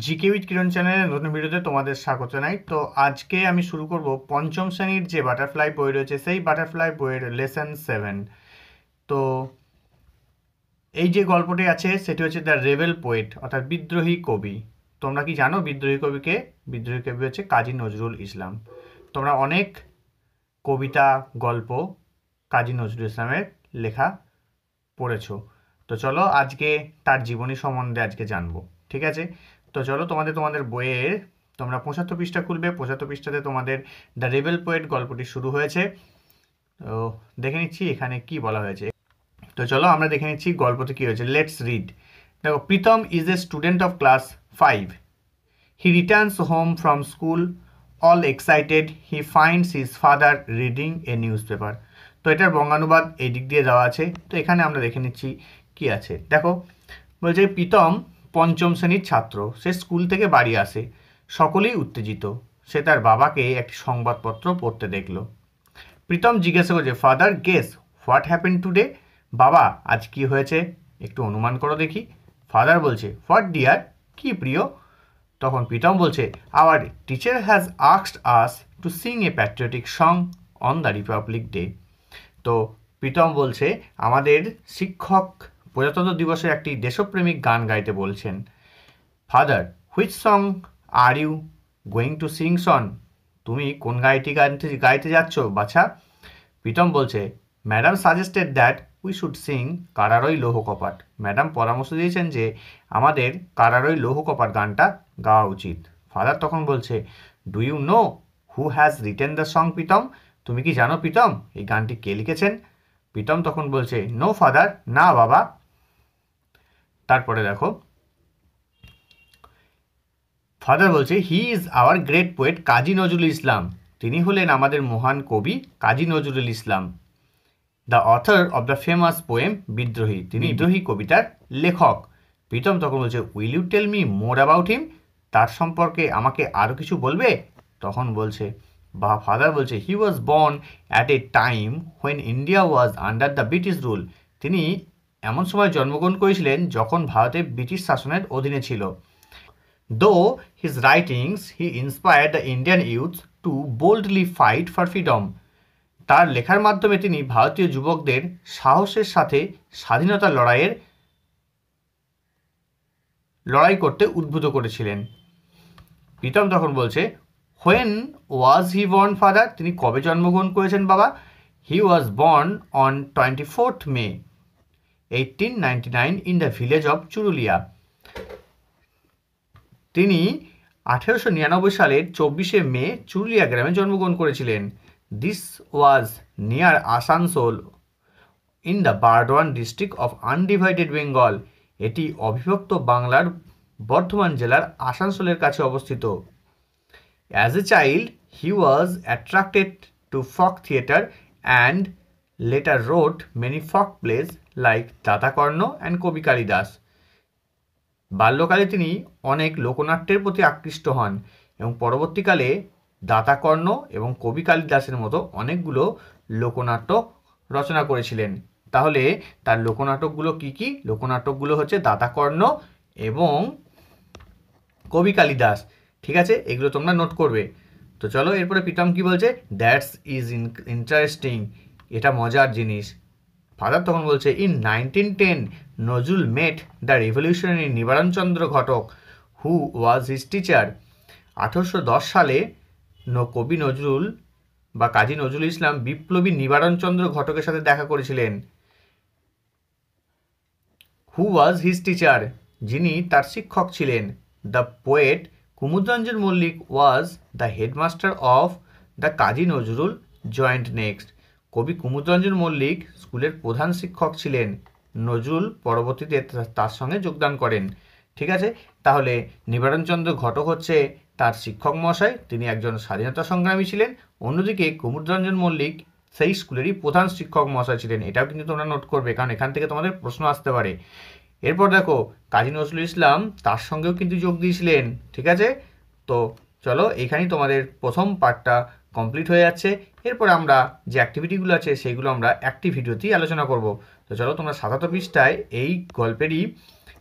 GK with কিরণ চ্যানেলের নতুন ভিডিওতে তোমাদের স্বাগত জানাই। তো আজকে আমি শুরু করব পঞ্চম শ্রেণীর যে বাটারফ্লাই বই রয়েছে সেই বাটারফ্লাই বইয়ের লেসন 7। তো এই যে গল্পটি আছে সেটি হচ্ছে দ্য রেবেল পোয়েট অর্থাৎ বিদ্রোহী কবি। তোমরা কি জানো বিদ্রোহী কবিকে? বিদ্রোহী কবি হচ্ছে কাজী নজরুল ইসলাম। তোমরা অনেক কবিতা গল্প কাজী নজরুল ইসলামের লেখা পড়েছো। তো চলো আজকে তার জীবনী সম্বন্ধে আজকে জানবো, ঠিক আছে? তো চলো তোমাদের বইয়ে তোমরা 75 পৃষ্ঠা খুলবে। 75 পৃষ্ঠাতে তোমাদের দ্য রেবেল পোয়েট গল্পটি শুরু হয়েছে। তো দেখে নিচ্ছি এখানে কি বলা হয়েছে। তো চলো আমরা দেখে নিচ্ছি গল্পতে কি হয়েছে। Let's read. দেখো, Pritam is a student of class 5. He returns home from school all excited. He finds his father reading a newspaper. তো এটার বঙ্গানুবাদ এই দিক দিয়ে দেওয়া আছে। তো এখানে আমরা দেখে নিচ্ছি কি আছে। দেখো, বলছে প্রীতম পঞ্চম শ্রেণীর ছাত্র। সে স্কুল থেকে বাড়ি আসে। সকলেই উত্তেজিত। সে তার বাবাকে একটি সংবাদপত্র পড়তে দেখল। প্রীতম জিজ্ঞাসা করছে, father guess what happen today? বাবা, আজ কি হয়েছে একটু অনুমান করো দেখি। ফাদার বলছে, হোয়াট ডিয়ার? কি প্রিয়? তখন প্রীতম বলছে, our teacher has asked us to Singh A patriotic song on the Republic day. তো প্রীতম বলছে, আমাদের শিক্ষক প্রজাতন্ত্র দিবসে একটি দেশপ্রেমিক গান গাইতে বলছেন। Father, which song are you going to sing son? তুমি কোন গাইটি গাইতে যাচ্ছ বাছা? প্রীতম বলছে, madam suggested that we should sing Karar Oi Louho Kopat. Madam পরামর্শ দিয়েছেন যে আমাদের কারারই লৌহ কপাট গানটা গাওয়া উচিত। ফাদার তখন বলছে, do you know who has written the song Pritam? তুমি কি জানো প্রীতম এই গানটি কে লিখেছেন? প্রীতম তখন বলছে, নো ফাদার, না বাবা। তারপরে দেখো, ফাদার বলছে, he is our great poet Kazi Nazrul Islam. তিনি হলেন আমাদের মহান কবি Kazi Nazrul Islam, the author of the famous poem Bidrohi. তিনি বিদ্রোহী কবিতার লেখক। প্রীতম তখন বলছে, will you tell me more about him? তার সম্পর্কে আমাকে আরও কিছু বলবে? তখন বলছে বা ফাদার বলছে, he was born at a time when India was under the British rule. তিনি এমন সময় জন্মগ্রহণ করেছিলেন যখন ভারতে ব্রিটিশ শাসনের অধীনে ছিল। Though his writings he inspired the Indian youth to boldly fight for freedom. তার লেখার মাধ্যমে তিনি ভারতীয় যুবকদের সাহসের সাথে স্বাধীনতা লড়াই করতে উদ্বুদ্ধ করেছিলেন। প্রীতম তখন বলছে, when was he born father? তিনি কবে জন্মগ্রহণ করেছেন বাবা? He was born on 24th May 1899 in the village of Churulia. তিনি 1899 সালের 24শে মে চুরুলিয়া গ্রামে জন্মগ্রহণ করেছিলেন। This was near Asansol in the Burdwan district of undivided Bengal. এটি অবিভক্ত বাংলার বর্ধমান জেলার আসানসোলের কাছে অবস্থিত। As a child he was attracted to folk theatre and later wrote many folk plays like Datakarna and কবি কালিদাস। বাল্যকালে তিনি অনেক লোকনাট্যের প্রতি আকৃষ্ট হন এবং পরবর্তীকালে দাতাকর্ণ এবং কবি কালিদাসের মতো অনেকগুলো লোকনাট্য রচনা করেছিলেন। তাহলে তার লোকনাটকগুলো কি কি? লোকনাটকগুলো হচ্ছে দাতাকর্ণ এবং কবি কালিদাস, ঠিক আছে? এগুলো তোমরা নোট করবে। তো চলো এরপরে প্রীতম কি বলছে, দ্যাটস ইজ ইন্টারেস্টিং, এটা মজার জিনিস। ফাদার তখন বলছে, in 1910 Nazrul mate the revolutionary Nibaranchandra Ghatak who was his teacher. 1810 সালে কবি নজরুল বা কাজী নজরুল ইসলাম বিপ্লবী নিবারণচন্দ্র ঘটকের সাথে দেখা করেছিলেন। হু ওয়াজ হিজ টিচার, যিনি তার শিক্ষক ছিলেন। The poet Kumudranjan Mallick was the headmaster of the Kazi Nazrul joint next. কবি কুমুদরঞ্জন মল্লিক স্কুলের প্রধান শিক্ষক ছিলেন। নজরুল পরবর্তীতে তার সঙ্গে যোগদান করেন, ঠিক আছে? তাহলে নিবারণচন্দ্র ঘটক হচ্ছে তার শিক্ষক মহাশয়, তিনি একজন স্বাধীনতা সংগ্রামী ছিলেন। অন্যদিকে কুমুদরঞ্জন মল্লিক সেই স্কুলেরই প্রধান শিক্ষক মহাশয় ছিলেন। এটাও কিন্তু তোমরা নোট করবে, কারণ এখান থেকে তোমাদের প্রশ্ন আসতে পারে। এরপর দেখো, কাজী নজরুল ইসলাম তার সঙ্গেও কিন্তু যোগ দিয়েছিলেন, ঠিক আছে? তো চলো এইখানেই তোমাদের প্রথম পার্টটা কমপ্লিট হয়ে যাচ্ছে। এরপর আমরা যে অ্যাক্টিভিটিগুলো আছে সেইগুলো আমরা একটি ভিডিওতেই আলোচনা করব। তো চলো তোমরা 77 পৃষ্ঠায় এই গল্পেরই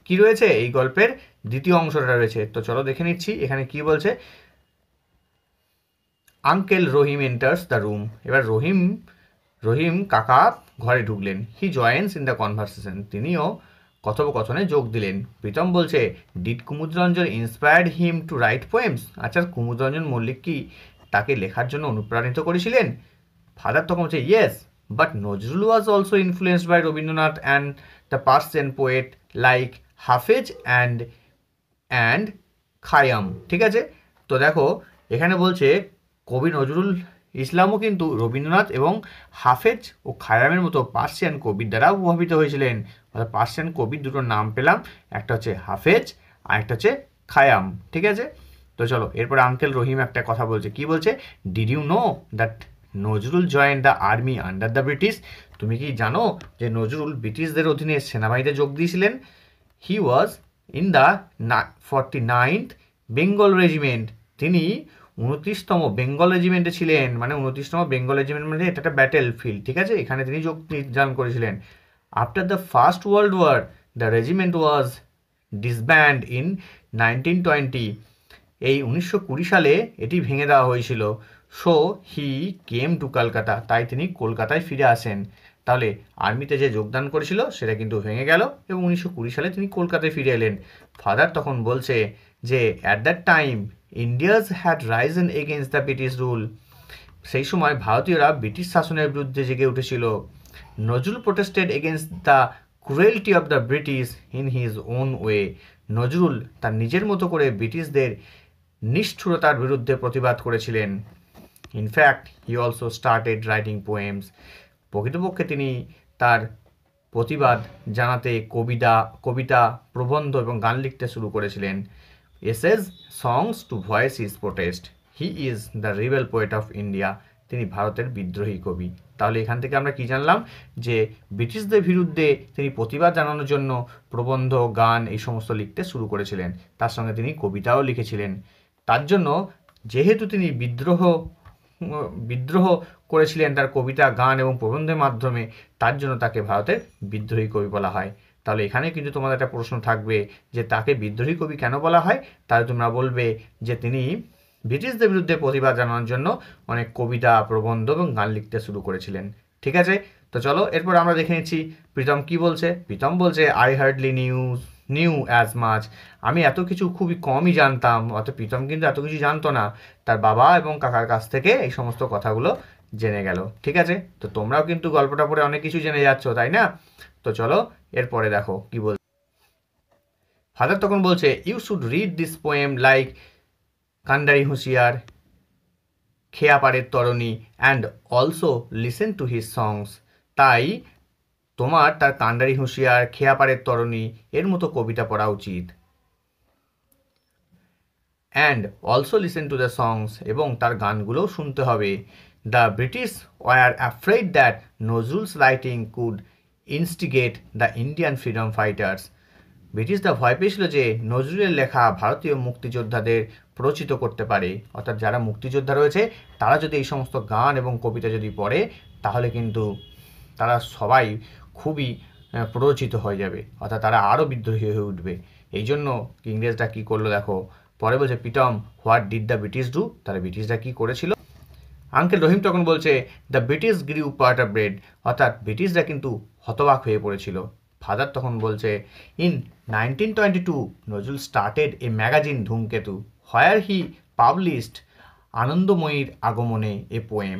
কি রয়েছে এই গল্পের দ্বিতীয় অংশটা রয়েছে। তো চলো দেখে নিচ্ছি এখানে কি বলছে। Uncle Rahim enters the room. এবার রহিম কাকা ঘরে ঢুকলেন। হি জয়েন্স ইন দ্য কনভারসেশন। তিনিও কথোপকথনে যোগ দিলেন। প্রীতম বলছে, did Kumudranjan inspired him to write poems. আচ্ছা, কুমুদরঞ্জন মল্লিক কি তাকে লেখার জন্য অনুপ্রাণিত করেছিলেন? ফাদার তখন বলছে, yes, but Nazrul was also influenced by Rabindranath and the Persian poet like Hafez and Khayyam. ঠিক আছে, তো দেখো এখানে বলছে কবি নজরুল ইসলামও কিন্তু রবীন্দ্রনাথ এবং হাফেজ ও খায়ামের মতো পার্সিয়ান কবির দ্বারা প্রভাবিত হয়েছিলেন। অর্থাৎ পার্সিয়ান কবির দুটো নাম পেলাম, একটা হচ্ছে হাফেজ আর একটা হচ্ছে খায়াম। ঠিক আছে, তো চলো এরপরে আঙ্কেল রহিম একটা কথা বলছে। কি বলছে? Did you know that Nazrul join the army under the British. তুমি কি জানো যে নজরুল ব্রিটিশদের অধীনে সেনাবাহিনীতে যোগ দিয়েছিলেন? He was in the 49th Bengal regiment. তিনি 29তম বেঙ্গল রেজিমেন্টে ছিলেন। মানে 29তম বেঙ্গল রেজিমেন্ট মানে এটা একটা ব্যাটেল ফিল্ড। ঠিক আছে, এখানে তিনি যোগদান করেছিলেন। After the first world war the regiment was disband in 1920। এই 1920 সালে এটি ভেঙে দেওয়া হয়েছিল। So he came to Kolkata. তাই তিনি কলকাতায় ফিরে আসেন। তাহলে আর্মিতে যে যোগদান করেছিল সেটা কিন্তু ভেঙে গেল এবং 1920 সালে তিনি কলকাতায় ফিরে এলেন। ফাদার তখন বলছে যে at that time India's had Ryzen against the British rule. সেই সময় ভারতীয়রা ব্রিটিশ শাসনের বিরুদ্ধে জেগে উঠেছিল। Nazrul protested against the cruelty of the British in his own way. Nazrul তার নিজের মতো করে ব্রিটিশদের নিষ্ঠুরতার বিরুদ্ধে প্রতিবাদ করেছিলেন। In fact he also started writing poems. প্রকৃতপক্ষে তিনি তার প্রতিবাদ জানাতে কবিতা, প্রবন্ধ এবং গান লিখতে শুরু করেছিলেন। Essays, songs to voice his protest. He is the rebel poet of India. তিনি ভারতের বিদ্রোহী কবি। তাহলে এখান থেকে আমরা কি জানলাম? যে ব্রিটিশদের বিরুদ্ধে তিনি প্রতিবাদ জানানোর জন্য প্রবন্ধ, গান এই সমস্ত লিখতে শুরু করেছিলেন। তার সঙ্গে তিনি কবিতাও লিখেছিলেন। তার জন্য যেহেতু তিনি বিদ্রোহ করেছিলেন তার কবিতা, গান এবং প্রবন্ধের মাধ্যমে, তার জন্য তাকে ভারতের বিদ্রোহী কবি বলা হয়। তাহলে এখানে কিন্তু তোমাদের একটা প্রশ্ন থাকবে যে তাকে বিদ্রোহী কবি কেন বলা হয়? তাহলে তোমরা বলবে যে তিনি ব্রিটিশদের বিরুদ্ধে প্রতিবাদ জানানোর জন্য অনেক কবিতা, প্রবন্ধ এবং গান লিখতে শুরু করেছিলেন। ঠিক আছে, তো চলো এরপর আমরা দেখে নিচ্ছি প্রীতম কি বলছে। প্রীতম বলছে, I hardly new as much. আমি এত কিছু খুবই কমই জানতাম। অর্থাৎ প্রীতম কিন্তু এত কিছু জানতো না। তার বাবা এবং কাকার কাছ থেকে এই সমস্ত কথাগুলো জেনে গেল। ঠিক আছে, তো তোমরাও কিন্তু গল্পটা পড়ে অনেক কিছু জেনে যাচ্ছ, তাই না? তো চলো এরপরে দেখো কি বল। ফাদার তখন বলছে, you should read this poem like Kandari Hushiyar, Kheyaparer Toroni and also listen to his songs. তাই তোমার তার কান্ডারি হুঁশিয়ার, খেয়াপাড়ের তরণী এর মতো কবিতা পড়া উচিত। And also listen to the songs, এবং তার গানগুলোও শুনতে হবে। The British war afraid that Nazrul's writing could instigate the Indian freedom fighters. ব্রিটিশরা ভয় পেয়েছিল যে নজরুলের লেখা ভারতীয় মুক্তিযোদ্ধাদের প্ররোচিত করতে পারে। অর্থাৎ যারা মুক্তিযোদ্ধা রয়েছে তারা যদি এই সমস্ত গান এবং কবিতা যদি পড়ে, তাহলে কিন্তু তারা সবাই খুবই প্ররোচিত হয়ে যাবে। অর্থাৎ তারা আরও বিদ্রোহী হয়ে উঠবে। এই জন্য ইংরেজরা কী করলো দেখো, পরে বলছে, Pritam, what did the British do? তাহলে ব্রিটিশরা কী করেছিল? আঙ্কেল রহিম তখন বলছে, the British grew part of bread. অর্থাৎ ব্রিটিশরা কিন্তু হতবাক হয়ে পড়েছিল। ফাদার তখন বলছে, in 1922 Nazrul started a magazine Dhumketu where he published আনন্দময়ীর আগমনে এ পোয়েম।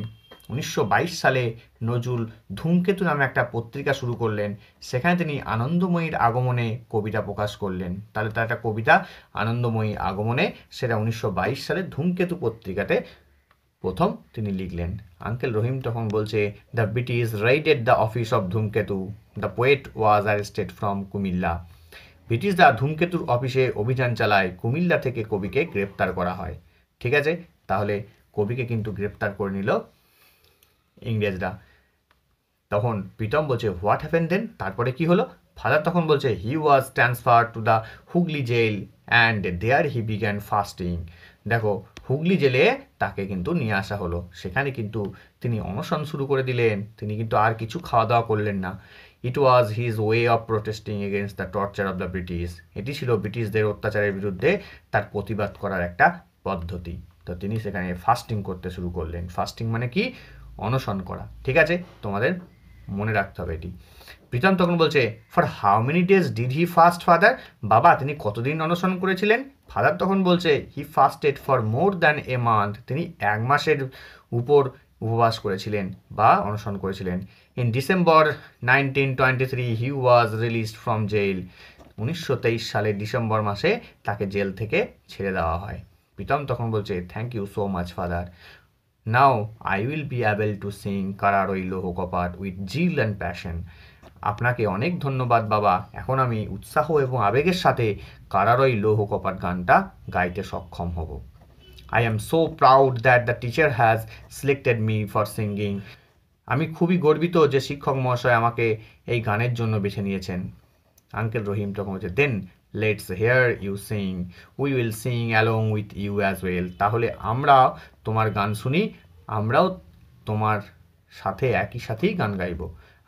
1922 সালে নজরুল ধূমকেতু নামে একটা পত্রিকা শুরু করলেন। সেখানে তিনি আনন্দময়ীর আগমনে কবিতা প্রকাশ করলেন। তাহলে তার একটা কবিতা আনন্দময়ী আগমনে, সেটা 1922 সালে ধূমকেতু পত্রিকাতে প্রথম তিনি লিখলেন। আঙ্কেল রহিম তখন বলছে, the British raided the office of Dhumketu, the poet was arrested from Comilla. ব্রিটিশরা ধূমকেতুর অফিসে অভিযান চালায়, কুমিল্লা থেকে কবিকে গ্রেপ্তার করা হয়। ঠিক আছে, তাহলে কবিকে কিন্তু গ্রেপ্তার করে নিল ইংরেজরা। তখন প্রীতম বলছে, হোয়াট হ্যাপেন দেন? তারপরে কি হলো? ফাদার তখন বলছে, he was transfer to the Hooghly jail and there he began fasting. দেখো, হুগলি জেলে তাকে কিন্তু নিয়ে আসা হলো। সেখানে কিন্তু তিনি অনশন শুরু করে দিলেন। তিনি কিন্তু আর কিছু খাওয়া দাওয়া করলেন না। It was his way of protesting against the torture of the British. এটি ছিল ব্রিটিশদের অত্যাচারের বিরুদ্ধে তার প্রতিবাদ করার একটা পদ্ধতি। তো তিনি সেখানে ফাস্টিং করতে শুরু করলেন। ফাস্টিং মানে কি? অনশন করা। ঠিক আছে, তোমাদের মনে রাখতে হবে এটি। প্রীতম তখন বলছে, for how many days did he fast father? বাবা, তিনি কতদিন অনশন করেছিলেন? ফাদার তখন বলছে, he fasted for more than a month. তিনি 1 মাসের উপর উপবাস করেছিলেন বা অনশন করেছিলেন। In December 1923 he was released from jail. 1923 সালের ডিসেম্বর মাসে তাকে জেল থেকে ছেড়ে দেওয়া হয়। প্রীতম তখন বলছে, thank you so much father. Now I will be able to sing Karar Oi Louho Kopat with zeal and passion. আপনাকে অনেক ধন্যবাদ বাবা, এখন আমি উৎসাহ এবং আবেগের সাথে কারারই লৌহ কপাট গানটা গাইতে সক্ষম হব। I am so proud that the teacher has selected me for singing. আমি খুবই গর্বিত যে শিক্ষক মহাশয় আমাকে এই গানের জন্য বেছে নিয়েছেন। আঙ্কেল রহিম তখন বলছে, then let's hear you sing, we will sing along with you as well. তাহলে আমরা তোমার গান শুনি, আমরাও তোমার সাথে একই সাথেই গান গাইব,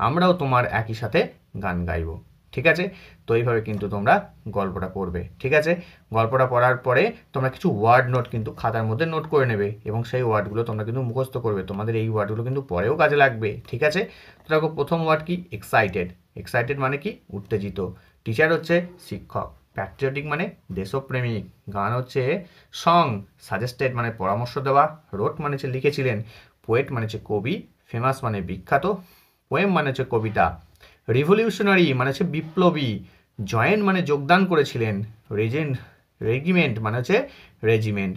আমরাও তোমার একই সাথে গান গাইব। ঠিক আছে, তো এইভাবে কিন্তু তোমরা গল্পটা পড়বে। ঠিক আছে, গল্পটা পড়ার পরে তোমরা কিছু ওয়ার্ড নোট কিন্তু খাতার মধ্যে নোট করে নেবে এবং সেই ওয়ার্ডগুলো তোমরা কিন্তু মুখস্থ করবে। তোমাদের এই ওয়ার্ডগুলো কিন্তু পরেও কাজে লাগবে। ঠিক আছে, তো দেখো প্রথম ওয়ার্ড কি? এক্সাইটেড। এক্সাইটেড মানে কি? উত্তেজিত। টিচার হচ্ছে শিক্ষক। প্যাট্রিয়টিক মানে দেশপ্রেমিক। গান হচ্ছে সং। সাজেস্টেড মানে পরামর্শ দেওয়া। রোট মানে হচ্ছে লিখেছিলেন। পোয়েট মানে হচ্ছে কবি। ফেমাস মানে বিখ্যাত। পোয়েম মানে হচ্ছে কবিতা। রিভলিউশনারি মানে হচ্ছে বিপ্লবী। জয়েন মানে যোগদান করেছিলেন। রেজিমেন্ট মানে হচ্ছে রেজিমেন্ট।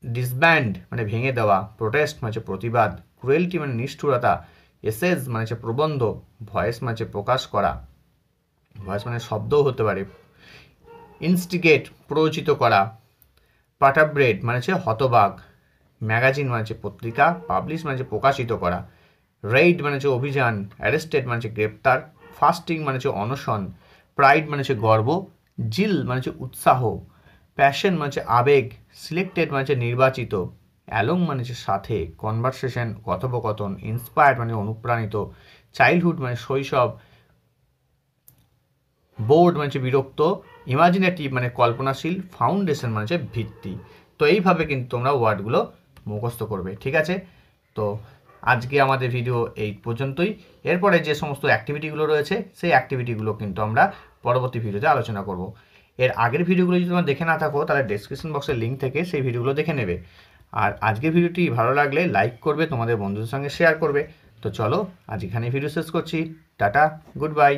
ডিসব্যান্ড মানে ভেঙে দেওয়া। প্রোটেস্ট মানে হচ্ছে প্রতিবাদ। ক্রুয়েলটি মানে নিষ্ঠুরতা। এসেজ মানে হচ্ছে প্রবন্ধ। ভয়েস মানে হচ্ছে প্রকাশ করা। ভয়েস মানে শব্দও হতে পারে। ইনস্টিগেট প্ররোচিত করা। পাটাব্রেড মানে হচ্ছে হতবাক। ম্যাগাজিন মানে হচ্ছে পত্রিকা। পাবলিশ মানে হচ্ছে প্রকাশিত করা। রেইড মানে হচ্ছে অভিযান। অ্যারেস্টেড মানে হচ্ছে গ্রেপ্তার। ফাস্টিং মানে হচ্ছে অনশন। প্রাইড মানে হচ্ছে গর্ব। জিল মানে হচ্ছে উৎসাহ। প্যাশন মানে হচ্ছে আবেগ। সিলেক্টেড মানে হচ্ছে নির্বাচিত। অ্যালং মানে হচ্ছে সাথে। কনভারসেশন কথোপকথন। ইন্সপায়ার্ড মানে অনুপ্রাণিত। চাইল্ডহুড মানে শৈশব। বোর্ড মানে হচ্ছে বিরক্ত। ইমাজিনেটিভ মানে কল্পনাশীল। ফাউন্ডেশন মানে হচ্ছে ভিত্তি। তো এইভাবে কিন্তু তোমরা ওয়ার্ডগুলো মুখস্থ করবে। ঠিক আছে, তো আজকে আমাদের ভিডিও এই পর্যন্তই। এরপরে যে সমস্ত অ্যাক্টিভিটিগুলো রয়েছে সেই অ্যাক্টিভিটিগুলো কিন্তু আমরা পরবর্তী ভিডিওতে আলোচনা করব। এর আগের ভিডিওগুলো যদি তোমরা দেখে না থাকো তাহলে ডেসক্রিপশন বক্সের লিঙ্ক থেকে সেই ভিডিওগুলো দেখে নেবে। আর আজকের ভিডিওটি ভালো লাগলে লাইক করবে, তোমাদের বন্ধুদের সঙ্গে শেয়ার করবে। তো চলো আজ এখানে ভিডিও শেষ করছি। Tata, good bye.